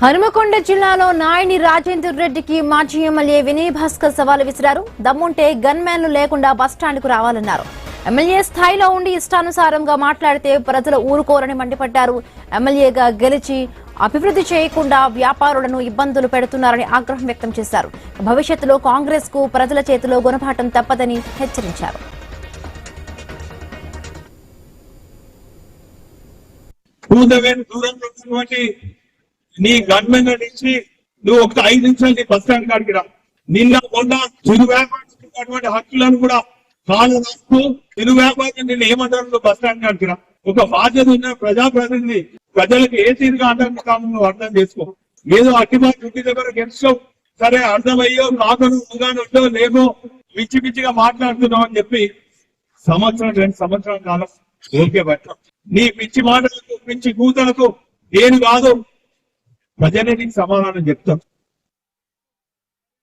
హనుమకొండ జిల్లాలో నాయని రాజేందర్ రెడ్డికి మాజీ ఎమ్మెల్యే వినయ్ భాస్కర్ సవాల్ విసిరారు. దమ్ముంటే గన్ మ్యాన్లు లేకుండా బస్టాండ్కు రావాలన్నారు. ఎమ్మెల్యే స్థాయిలో ఉండి ఇష్టానుసారంగా మాట్లాడితే ప్రజలు ఊరుకోరని మండిపడ్డారు. ఎమ్మెల్యేగా గెలిచి అభివృద్ధి చేయకుండా వ్యాపారులను ఇబ్బందులు పెడుతున్నారని ఆగ్రహం వ్యక్తం చేశారు. భవిష్యత్తులో కాంగ్రెస్ కు ప్రజల చేతిలో గుణపాఠం తప్పదని హెచ్చరించారు. నీ గవర్నమెంట్ నుంచి నువ్వు ఒక 5 నిమిషాలు నీ బస్ స్టాండ్ కాడికి రా. నిన్న మొన్న చిరు వ్యాపారం హక్కులను కూడా కాలు రాస్తూ చిరు వ్యాపారం నిన్న ఏమంటారు, నువ్వు బస్ స్టాండ్ కాడికి రా. ఒక బాధ్యత ఉన్న ప్రజాప్రతినిధి ప్రజలకు ఏ తీరుగా అంటారు నువ్వు అర్థం చేసుకో. ఏదో అట్టిబాటు ఇంటి దగ్గర గెలిచావు, సరే అర్థమయ్యో కాకను ఉందో లేదో పిచ్చి పిచ్చిగా మాట్లాడుతున్నావు అని చెప్పి 1-2 సంవత్సరాల కాలం ఓకే బట్ట నీ పిచ్చి మాటలకు పిచ్చి కూతలకు నేను కాదు ప్రజలే నీకు సమాధానం చెప్తాం.